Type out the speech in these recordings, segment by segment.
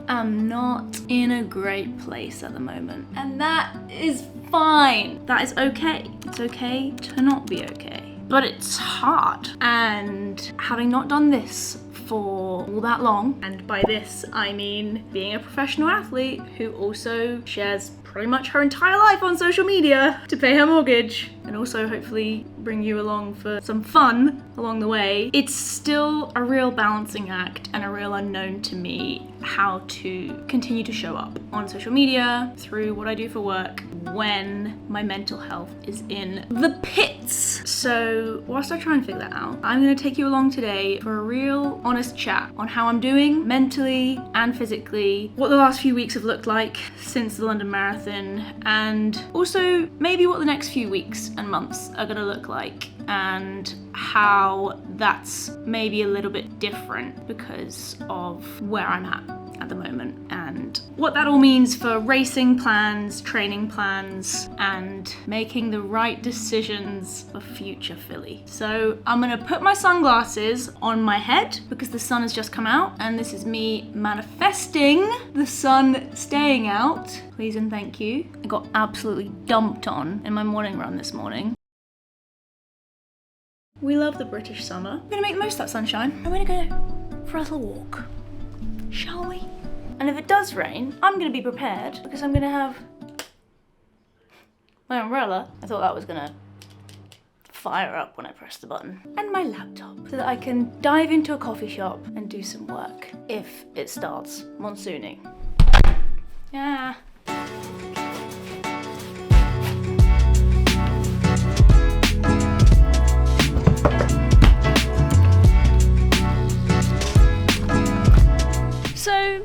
am not in a great place at the moment, and that is fine. That is okay. It's okay to not be okay. But it's hard, and having not done this for all that long, and by this I mean being a professional athlete who also shares pretty much her entire life on social media to pay her mortgage, and also hopefully bring you along for some fun along the way, it's still a real balancing act and a real unknown to me how to continue to show up on social media through what I do for work when my mental health is in the pits. So whilst I try and figure that out, I'm going to take you along today for a real honest chat on how I'm doing mentally and physically, what the last few weeks have looked like since the London Marathon, and also maybe what the next few weeks and months are going to look like, and how that's maybe a little bit different because of where I'm at the moment, and what that all means for racing plans, training plans, and making the right decisions for future Philly. So I'm gonna put my sunglasses on my head because the sun has just come out, and this is me manifesting the sun staying out. Please and thank you. I got absolutely dumped on in my morning run this morning. We love the British summer. I'm gonna make the most of that sunshine. I'm gonna go for a little walk. Shall we? And if it does rain, I'm gonna be prepared because I'm gonna have my umbrella. I thought that was gonna fire up when I pressed the button. And my laptop, so that I can dive into a coffee shop and do some work if it starts monsooning. Yeah.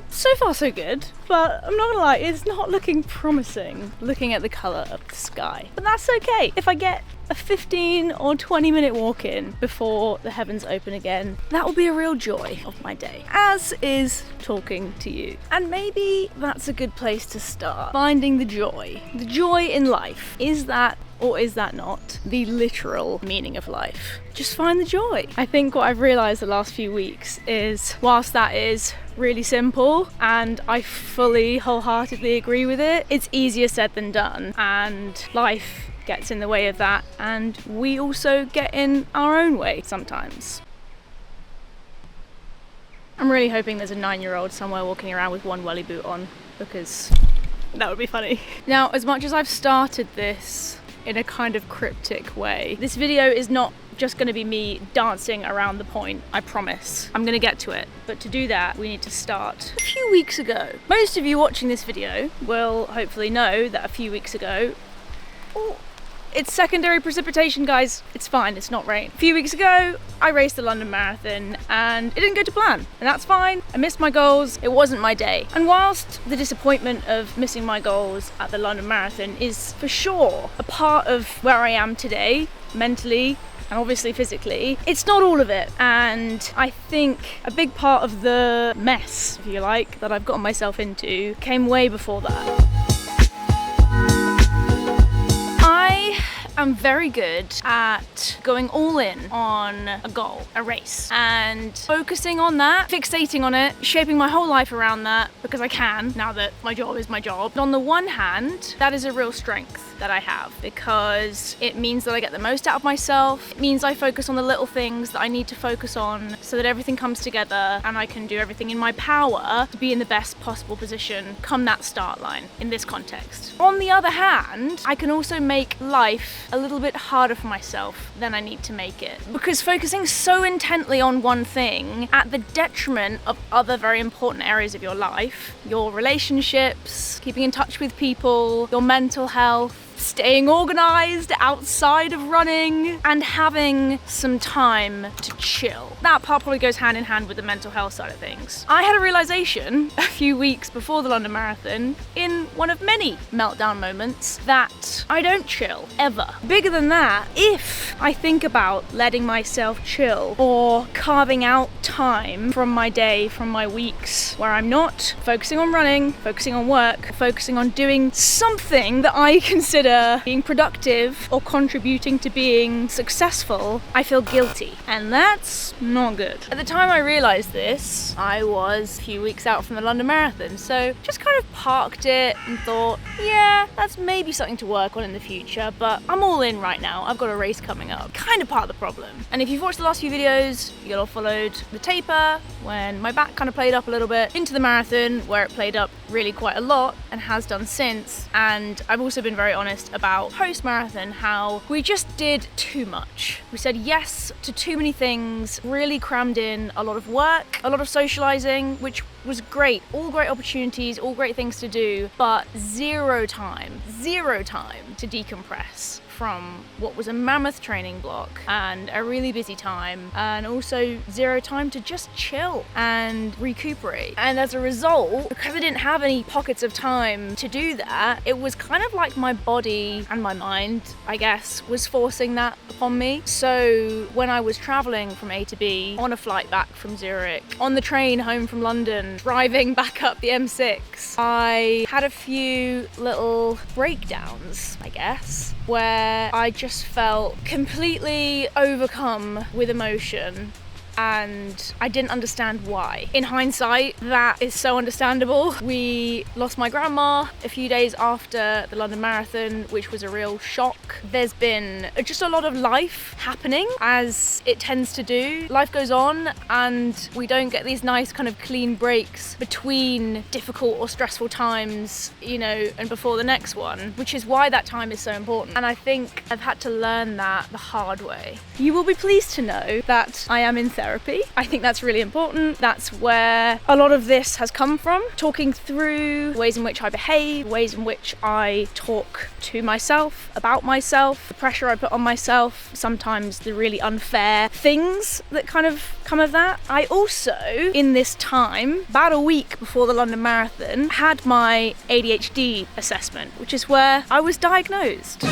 So far so good, but I'm not gonna lie, it's not looking promising looking at the colour of the sky. But that's okay. If I get a 15 or 20 minute walk in before the heavens open again, that will be a real joy of my day, as is talking to you. And maybe that's a good place to start, finding the joy. The joy in life. Is that, or is that not, the literal meaning of life? Just find the joy. I think what I've realised the last few weeks is, whilst that is really simple and I fully wholeheartedly agree with it, it's easier said than done, and life gets in the way of that, and we also get in our own way sometimes. I'm really hoping there's a 9-year-old somewhere walking around with one welly boot on, because that would be funny. Now, as much as I've started this in a kind of cryptic way, this video is not just going to be me dancing around the point, I promise. I'm going to get to it, but to do that we need to start a few weeks ago. Most of you watching this video will hopefully know that a few weeks ago, it's secondary precipitation, guys. It's fine, it's not rain. A few weeks ago, I raced the London Marathon and it didn't go to plan, and that's fine. I missed my goals, it wasn't my day. And whilst the disappointment of missing my goals at the London Marathon is for sure a part of where I am today, mentally, and obviously physically, it's not all of it. And I think a big part of the mess, if you like, that I've gotten myself into came way before that. I'm very good at going all in on a goal, a race, and focusing on that, fixating on it, shaping my whole life around that, because I can, now that my job is my job. On the one hand, that is a real strength that I have, because it means that I get the most out of myself. It means I focus on the little things that I need to focus on so that everything comes together and I can do everything in my power to be in the best possible position come that start line in this context. On the other hand, I can also make life a little bit harder for myself than I need to make it, because focusing so intently on one thing at the detriment of other very important areas of your life, your relationships, keeping in touch with people, your mental health, staying organised outside of running, and having some time to chill. That part probably goes hand in hand with the mental health side of things. I had a realisation a few weeks before the London Marathon, in one of many meltdown moments, that I don't chill, ever. Bigger than that, if I think about letting myself chill or carving out time from my day, from my weeks, where I'm not focusing on running, focusing on work, focusing on doing something that I consider consider being productive or contributing to being successful, I feel guilty. And that's not good. At the time I realised this, I was a few weeks out from the London Marathon, so just kind of parked it and thought, yeah, that's maybe something to work on in the future, but I'm all in right now. I've got a race coming up. Kind of part of the problem. And if you've watched the last few videos, you'll have followed the taper when my back kind of played up a little bit, into the marathon where it played up really quite a lot and has done since. And I've also been very honest about post-marathon how we just did too much. We said yes to too many things, really crammed in a lot of work, a lot of socializing, which was great, all great opportunities, all great things to do, but zero time to decompress from what was a mammoth training block and a really busy time, and also zero time to just chill and recuperate. And as a result, because I didn't have any pockets of time to do that, it was kind of like my body and my mind, I guess, was forcing that upon me. So when I was traveling from A to B, on a flight back from Zurich, on the train home from London, driving back up the M6, I had a few little breakdowns, I guess, where I just felt completely overcome with emotion and I didn't understand why. In hindsight, that is so understandable. We lost my grandma a few days after the London Marathon, which was a real shock. There's been just a lot of life happening, as it tends to do. Life goes on and we don't get these nice kind of clean breaks between difficult or stressful times, you know, and before the next one, which is why that time is so important. And I think I've had to learn that the hard way. You will be pleased to know that I am in therapy. I think that's really important. That's where a lot of this has come from. Talking through ways in which I behave, ways in which I talk to myself, about myself, the pressure I put on myself, sometimes the really unfair things that kind of come of that. I also, in this time, about a week before the London Marathon, had my ADHD assessment, which is where I was diagnosed.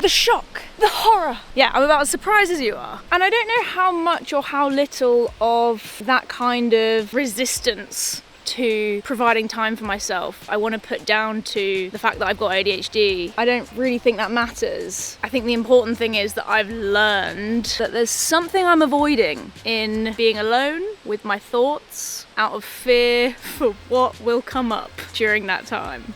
The shock, the horror. Yeah, I'm about as surprised as you are. And I don't know how much or how little of that kind of resistance to providing time for myself I want to put down to the fact that I've got ADHD. I don't really think that matters. I think the important thing is that I've learned that there's something I'm avoiding in being alone with my thoughts out of fear for what will come up during that time.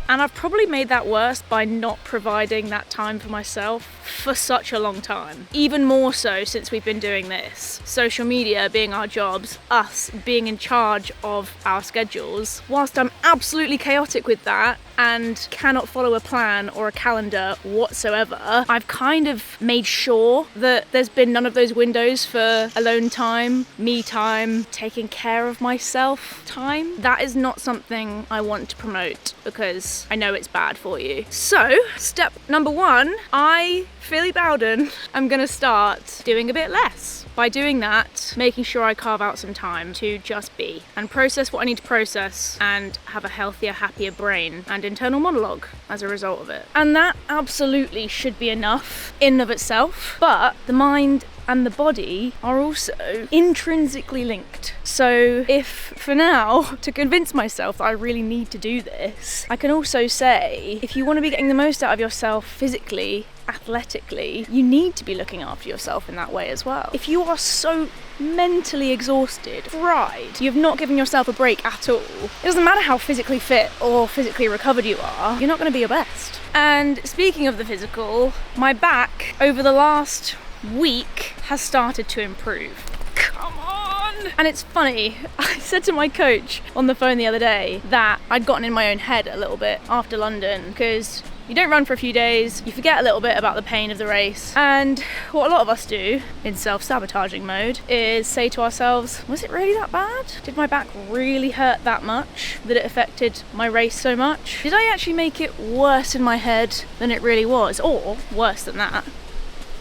And I've probably made that worse by not providing that time for myself for such a long time. Even more so since we've been doing this. Social media being our jobs, us being in charge of our schedules. Whilst I'm absolutely chaotic with that and cannot follow a plan or a calendar whatsoever, I've kind of made sure that there's been none of those windows for alone time, me time, taking care of myself time. That is not something I want to promote because I know it's bad for you. So, step number one, Phily Bowden, I'm gonna start doing a bit less. By doing that, making sure I carve out some time to just be and process what I need to process and have a healthier, happier brain and internal monologue as a result of it. And that absolutely should be enough in and of itself, but the mind and the body are also intrinsically linked. So if for now, to convince myself that I really need to do this, I can also say, if you want to be getting the most out of yourself physically, athletically, you need to be looking after yourself in that way as well. If you are so mentally exhausted, fried, you've not given yourself a break at all, it doesn't matter how physically fit or physically recovered you are, you're not going to be your best. And speaking of the physical, my back over the last week has started to improve. Come on! And it's funny, I said to my coach on the phone the other day that I'd gotten in my own head a little bit after London, because you don't run for a few days, you forget a little bit about the pain of the race, and what a lot of us do in self-sabotaging mode is say to ourselves, was it really that bad? Did my back really hurt that much that it affected my race so much? Did I actually make it worse in my head than it really was? Or, worse than that,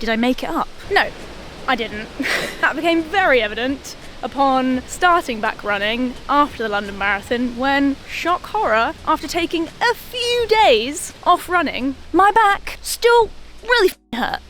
did I make it up? No, I didn't. That became very evident upon starting back running after the London Marathon when, shock horror, after taking a few days off running, my back still really hurt.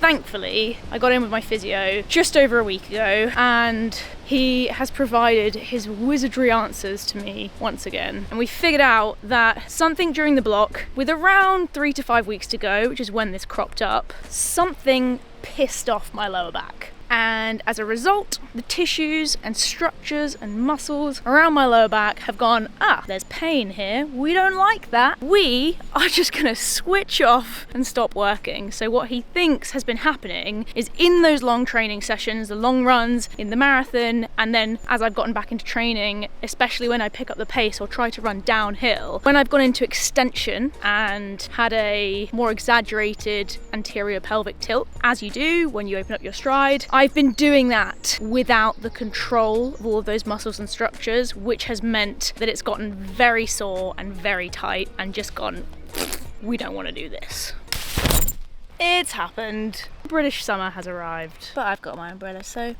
Thankfully, I got in with my physio just over a week ago and he has provided his wizardry answers to me once again. And we figured out that something during the block, with around 3 to 5 weeks to go, which is when this cropped up, something pissed off my lower back. And as a result, the tissues and structures and muscles around my lower back have gone, there's pain here, we don't like that. We are just gonna switch off and stop working. So what he thinks has been happening is in those long training sessions, the long runs, in the marathon, and then as I've gotten back into training, especially when I pick up the pace or try to run downhill, when I've gone into extension and had a more exaggerated anterior pelvic tilt, as you do when you open up your stride, I've been doing that without the control of all of those muscles and structures, which has meant that it's gotten very sore and very tight and just gone, we don't want to do this. It's happened. British summer has arrived, but I've got my umbrella, so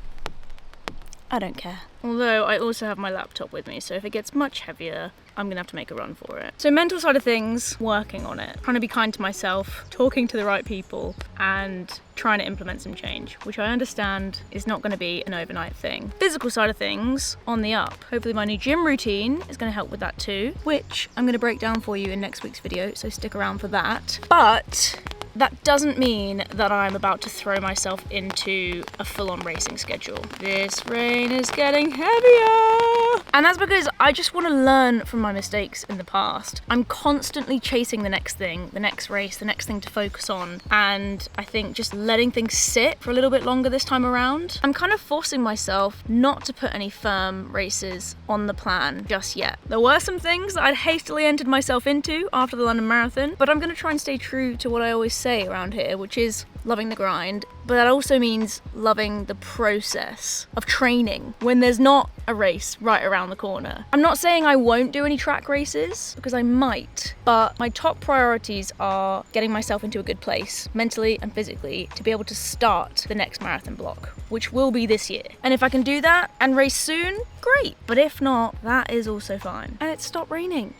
I don't care. Although I also have my laptop with me, so if it gets much heavier, I'm gonna have to make a run for it. So mental side of things, working on it. Trying to be kind to myself, talking to the right people, and trying to implement some change, which I understand is not gonna be an overnight thing. Physical side of things, on the up. Hopefully my new gym routine is gonna help with that too, which I'm gonna break down for you in next week's video, so stick around for that. But that doesn't mean that I'm about to throw myself into a full-on racing schedule. This rain is getting heavier! And that's because I just want to learn from my mistakes in the past. I'm constantly chasing the next thing, the next race, the next thing to focus on. And I think just letting things sit for a little bit longer this time around, I'm kind of forcing myself not to put any firm races on the plan just yet. There were some things that I'd hastily entered myself into after the London Marathon, but I'm going to try and stay true to what I always say around here, which is loving the grind, but that also means loving the process of training when there's not a race right around the corner. I'm not saying I won't do any track races, because I might, but my top priorities are getting myself into a good place, mentally and physically, to be able to start the next marathon block, which will be this year. And if I can do that and race soon, great. But if not, that is also fine. And it's stopped raining.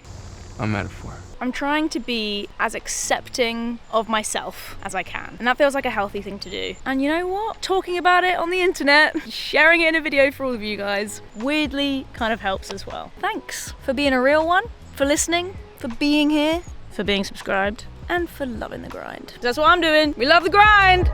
A metaphor. I'm trying to be as accepting of myself as I can. And that feels like a healthy thing to do. And you know what? Talking about it on the internet, sharing it in a video for all of you guys, weirdly kind of helps as well. Thanks for being a real one, for listening, for being here, for being subscribed, and for loving the grind. That's what I'm doing. We love the grind!